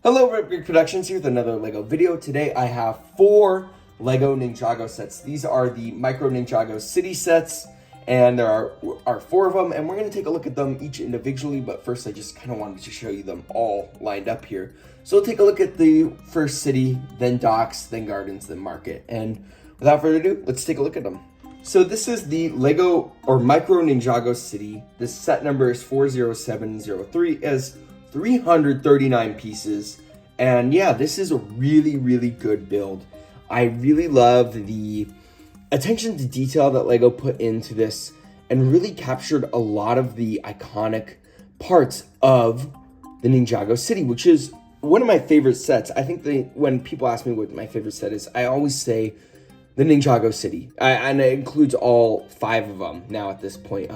Hello, Big Productions here with another LEGO video. Today I have 4 LEGO Ninjago sets. These are the Mirco Ninjago City sets, and there are 4 of them, and we're going to take a look at them each individually, but first I just kind of wanted to show you them all lined up here. So we'll take a look at the first city, then docks, then gardens, then market, and without further ado, let's take a look at them. So this is the LEGO or Mirco Ninjago City. This set number is 40703 as 339 pieces, and yeah, this is a really good build. I really love the attention to detail that LEGO put into this and really captured a lot of the iconic parts of the Ninjago City, which is one of my favorite sets. I think when people ask me what my favorite set is, I always say the Ninjago City, and it includes all 5 of them now at this point.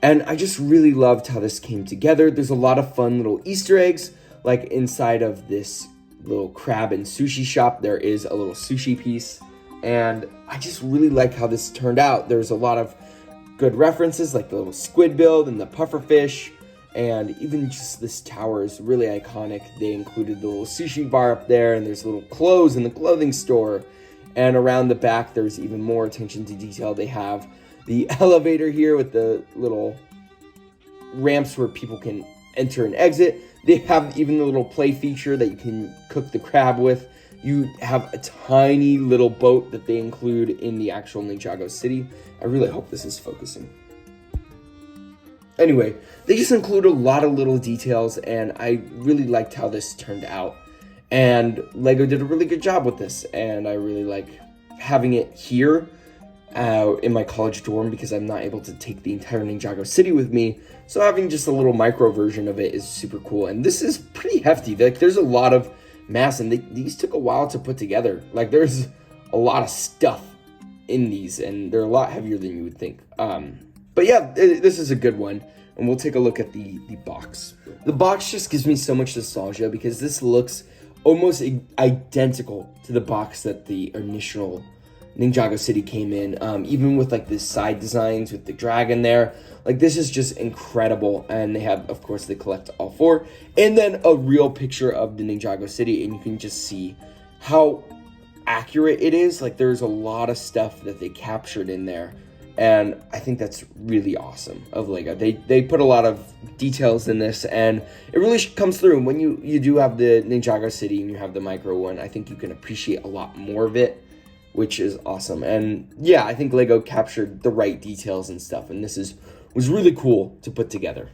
And I just really loved how this came together. There's a lot of fun little Easter eggs, like inside of this little crab and sushi shop, there is a little sushi piece. And I just really like how this turned out. There's a lot of good references, like the little squid build and the puffer fish. And even just this tower is really iconic. They included the little sushi bar up there, and there's little clothes in the clothing store. And around the back, there's even more attention to detail. They have the elevator here with the little ramps where people can enter and exit. They have even the little play feature that you can cook the crab with. You have a tiny little boat that they include in the actual Ninjago City. I really hope this is focusing. Anyway, they just include a lot of little details, and I really liked how this turned out. And LEGO did a really good job with this, and I really like having it here in my college dorm because I'm not able to take the entire Ninjago City with me. So having just a little micro version of it is super cool. And this is pretty hefty. Like, there's a lot of mass, and these took a while to put together. Like, there's a lot of stuff in these, and they're a lot heavier than you would think. But yeah, this is a good one. And we'll take a look at the box. The box just gives me so much nostalgia because this looks almost identical to the box that the initial Ninjago City came in, even with like the side designs with the dragon there. Like, this is just incredible. And they have, of course, they collect all 4, and then a real picture of the Ninjago City, and you can just see how accurate it is. Like, there's a lot of stuff that they captured in there, and I think that's really awesome of LEGO. They put a lot of details in this, and it really comes through. When you do have the Ninjago City and you have the micro one, I think you can appreciate a lot more of it, which is awesome. And yeah, I think LEGO captured the right details and stuff, and this was really cool to put together.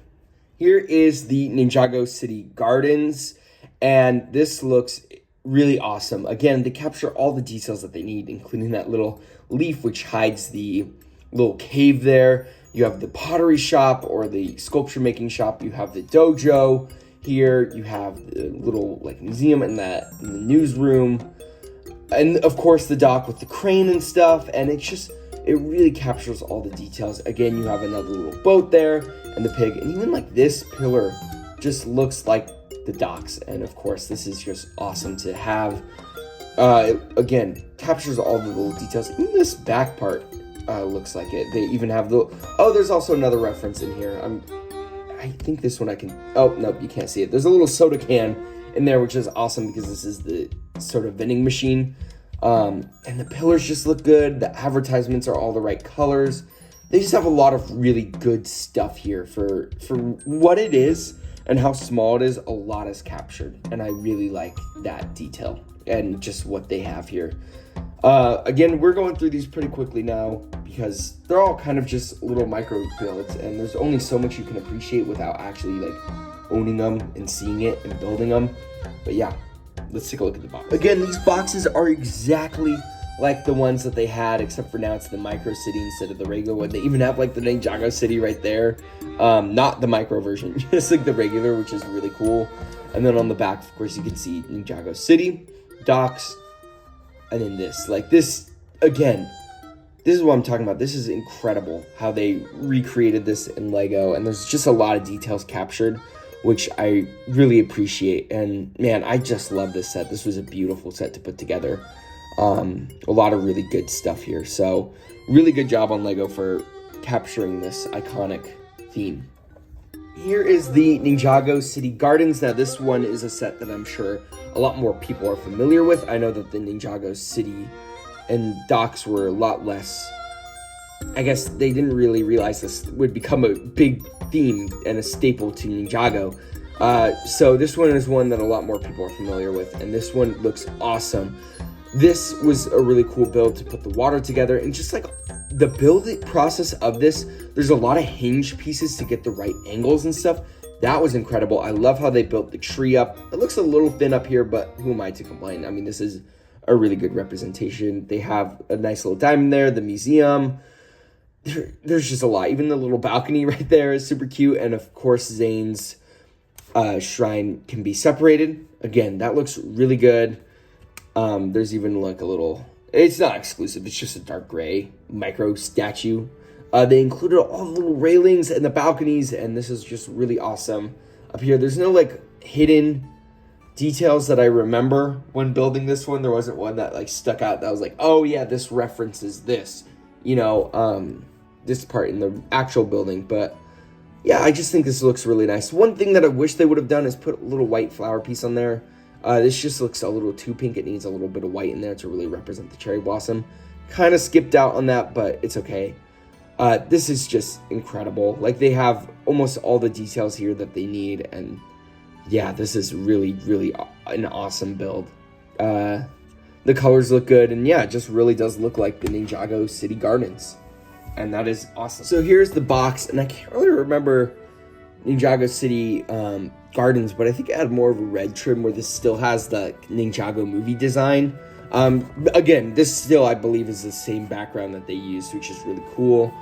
Here is the Ninjago City Gardens, and this looks really awesome. Again, they capture all the details that they need, including that little leaf which hides the little cave there. You have the pottery shop or the sculpture making shop. You have the dojo here. You have the little like museum in the newsroom. And of course the dock with the crane and stuff, and it really captures all the details. Again, you have another little boat there, and the pig, and even like this pillar just looks like the docks. And of course, this is just awesome to have. Again, captures all the little details. Even this back part looks like it. They even have there's also another reference in here. I think this one I can, oh, no, you can't see it. There's a little soda can in there, which is awesome because this is the sort of vending machine. And the pillars just look good. The advertisements are all the right colors. They just have a lot of really good stuff here for what it is and how small it is. A lot is captured, and I really like that detail and just what they have here. Again, we're going through these pretty quickly now because they're all kind of just little micro builds, and there's only so much you can appreciate without actually like owning them and seeing it and building them. But yeah, let's take a look at the box. Again, these boxes are exactly like the ones that they had, except for now it's the Micro City instead of the regular one. They even have like the Ninjago City right there. Not the micro version, just like the regular, which is really cool. And then on the back, of course, you can see Ninjago City, docks, and then this. Like this, again, this is what I'm talking about. This is incredible how they recreated this in LEGO, and there's just a lot of details captured, which I really appreciate. And man, I just love this set. This was a beautiful set to put together. A lot of really good stuff here. So really good job on LEGO for capturing this iconic theme. Here is the Ninjago City Gardens. Now, this one is a set that I'm sure a lot more people are familiar with. I know that the Ninjago City and docks were a lot less... I guess they didn't really realize this would become a big theme and a staple to Ninjago. So this one is one that a lot more people are familiar with, and this one looks awesome. This was a really cool build to put the water together, and just like the build process of this, there's a lot of hinge pieces to get the right angles and stuff. That was incredible. I love how they built the tree up. It looks a little thin up here, but who am I to complain? I mean, this is a really good representation. They have a nice little diamond there, the museum. There's just a lot. Even the little balcony right there is super cute. And of course, Zane's shrine can be separated. Again, that looks really good. There's even like a little... It's not exclusive. It's just a dark gray micro statue. They included all the little railings and the balconies, and this is just really awesome. Up here, there's no like hidden details that I remember when building this one. There wasn't one that like stuck out that was like, oh yeah, this references this, you know, this part in the actual building. But yeah, I just think this looks really nice. One thing that I wish they would have done is put a little white flower piece on there. This just looks a little too pink. It needs a little bit of white in there to really represent the cherry blossom. Kind of skipped out on that, but it's okay. This is just incredible. Like, they have almost all the details here that they need, and yeah, this is really, really an awesome build. The colors look good, and yeah, it just really does look like the Ninjago City Gardens, and that is awesome. So here's the box, and I can't really remember Ninjago City Gardens, but I think it had more of a red trim where this still has the Ninjago movie design. Again, this still, I believe, is the same background that they used, which is really cool.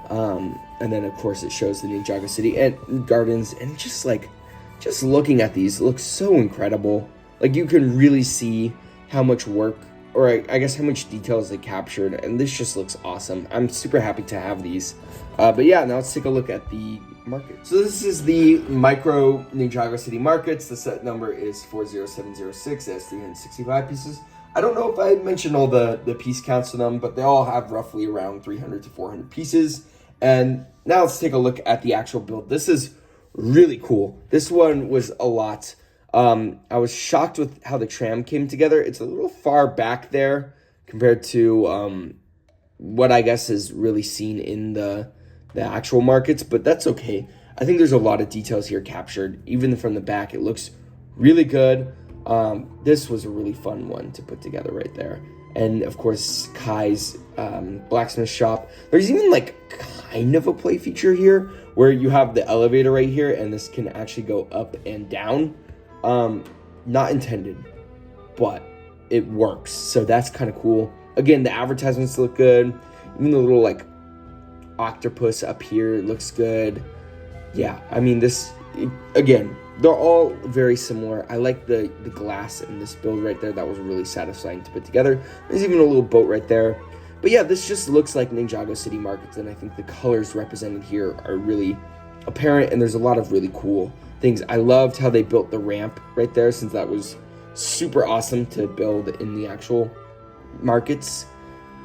And then, of course, it shows the Ninjago City and Gardens, and just looking at these looks so incredible. Like, you can really see how much work, or I guess how much details they captured, and this just looks awesome. I'm super happy to have these. But yeah, now let's take a look at the market. So this is the Micro Ninjago City Markets. The set number is 40706. It has 365 pieces. I don't know if I mentioned all the piece counts of them, but they all have roughly around 300 to 400 pieces. And now let's take a look at the actual build. This is really cool. This one was a lot. I was shocked with how the tram came together. It's a little far back there compared to what I guess is really seen in the actual markets, but that's okay. I think there's a lot of details here captured. Even from the back, it looks really good. This was a really fun one to put together right there. And of course, Kai's blacksmith shop. There's even like kind of a play feature here where you have the elevator right here, and this can actually go up and down. Not intended, but it works. So that's kind of cool. Again, the advertisements look good. Even the little like octopus up here looks good. Yeah, I mean, again, they're all very similar. I like the glass in this build right there. That was really satisfying to put together. There's even a little boat right there. But yeah, this just looks like Ninjago City Markets, and I think the colors represented here are really apparent, and there's a lot of really cool things. I loved how they built the ramp right there, since that was super awesome to build in the actual markets.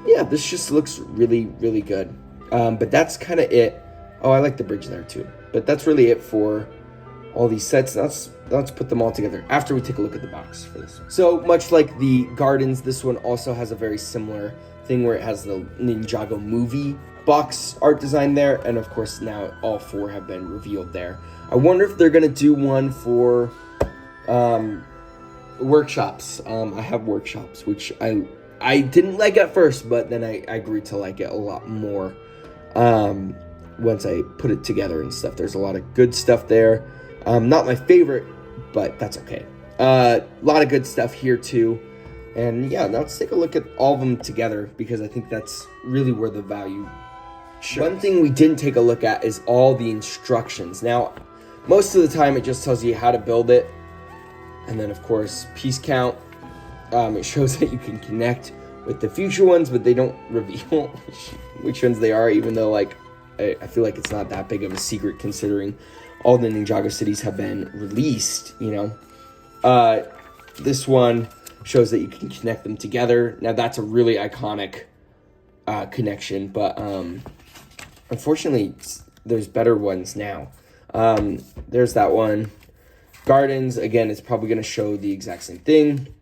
Yeah, this just looks really, really good. But that's kind of it. Oh, I like the bridge there too. But that's really it for all these sets. Let's put them all together after we take a look at the box for this one. So much like the Gardens, this one also has a very similar thing where it has the Ninjago movie box art design there, and of course now all four have been revealed there. I wonder if they're gonna do one for workshops. I have workshops, which I didn't like at first, but then I grew to like it a lot more once I put it together and stuff. There's a lot of good stuff there. Not my favorite, but that's okay. A lot of good stuff here too. And yeah, now let's take a look at all of them together, because I think that's really where the value shows. One thing we didn't take a look at is all the instructions. Now, most of the time it just tells you how to build it. And then of course, piece count. It shows that you can connect with the future ones, but they don't reveal which ones they are, even though like I feel like it's not that big of a secret considering all the Ninjago cities have been released, you know. This one shows that you can connect them together. Now that's a really iconic connection, but unfortunately there's better ones now. There's that one. Gardens, again, it's probably going to show the exact same thing.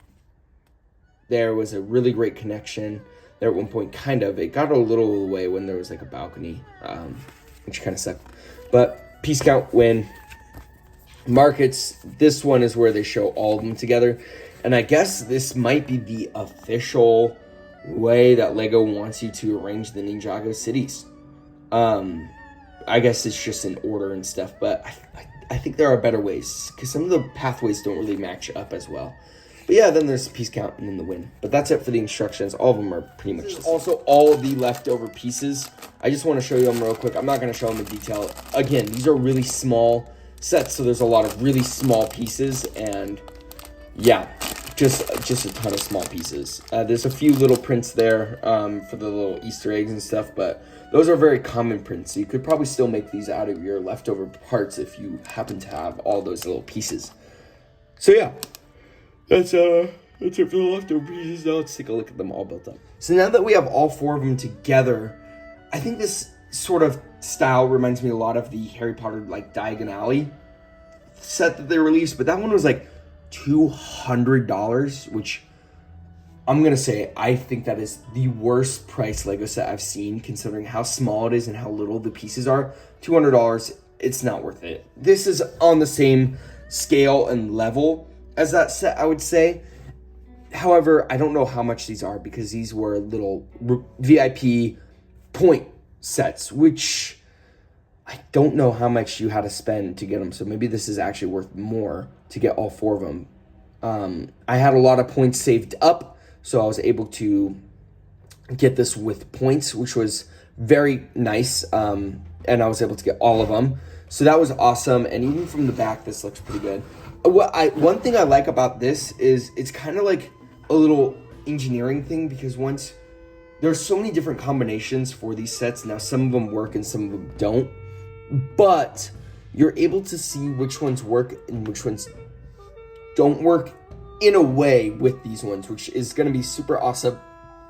There was a really great connection there at one point, kind of. It got a little away when there was like a balcony, which kind of sucked. But piece count, win. Markets, this one is where they show all of them together. And I guess this might be the official way that LEGO wants you to arrange the Ninjago cities. I guess it's just in order and stuff, but I think there are better ways, because some of the pathways don't really match up as well. But yeah, then there's piece count and then the win. But that's it for the instructions. All of them are pretty much the same. Also, all of the leftover pieces. I just want to show you them real quick. I'm not going to show them in detail. Again, these are really small sets, so there's a lot of really small pieces, and yeah, just a ton of small pieces. There's a few little prints there for the little Easter eggs and stuff, but those are very common prints, so you could probably still make these out of your leftover parts if you happen to have all those little pieces. So yeah, that's it for the leftover pieces. Now let's take a look at them all built up. So now that we have all four of them together, I think this sort of style reminds me a lot of the Harry Potter like Diagon Alley set that they released, but that one was like $200, which I'm gonna say I think that is the worst price Lego set I've seen, considering how small it is and how little the pieces are. $200, it's not worth it. This is on the same scale and level as that set, I would say. However, I don't know how much these are, because these were little VIP point sets, which I don't know how much you had to spend to get them. So maybe this is actually worth more to get all four of them. I had a lot of points saved up, so I was able to get this with points, which was very nice. And I was able to get all of them. So that was awesome. And even from the back, this looks pretty good. One thing I like about this is it's kind of like a little engineering thing, because once there's so many different combinations for these sets. Now, some of them work and some of them don't, but you're able to see which ones work and which ones don't work in a way with these ones, which is going to be super awesome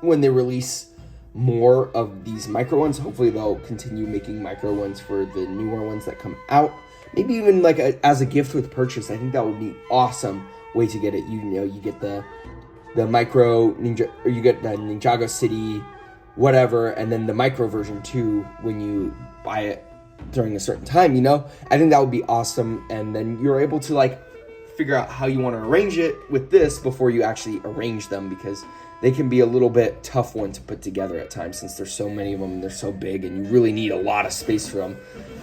when they release more of these micro ones. Hopefully they'll continue making micro ones for the newer ones that come out. Maybe even like as a gift with purchase. I think that would be awesome way to get it. You know, you get the micro ninja, or you get the Ninjago City, whatever, and then the micro version too when you buy it during a certain time, you know? I think that would be awesome. And then you're able to like figure out how you want to arrange it with this before you actually arrange them, because they can be a little bit tough one to put together at times, since there's so many of them and they're so big and you really need a lot of space for them.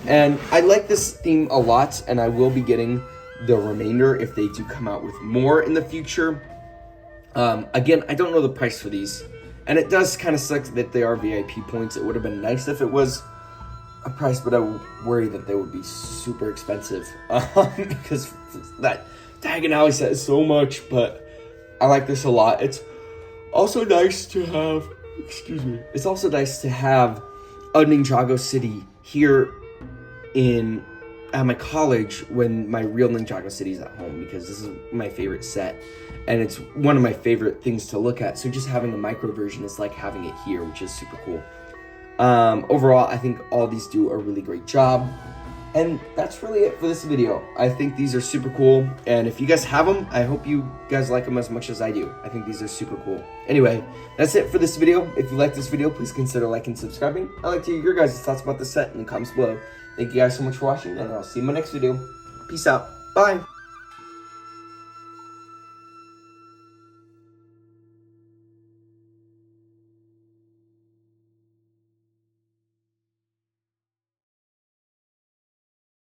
And I like this theme a lot, and I will be getting the remainder if they do come out with more in the future. Again, I don't know the price for these, and it does kind of suck that they are VIP points. It would have been nice if it was a price, but I worry that they would be super expensive because that Diagon Alley set is so much. But I like this a lot. It's also nice to have, it's also nice to have a Ninjago City here at my college when my real Ninjago City is at home, because this is my favorite set and it's one of my favorite things to look at. So just having a micro version is like having it here, which is super cool. Overall, I think all these do a really great job. And that's really it for this video. I think these are super cool, and if you guys have them, I hope you guys like them as much as I do. I think these are super cool. Anyway, that's it for this video. If you like this video, please consider liking and subscribing. I'd like to hear your guys' thoughts about the set in the comments below. Thank you guys so much for watching, and I'll see you in my next video. Peace out. Bye.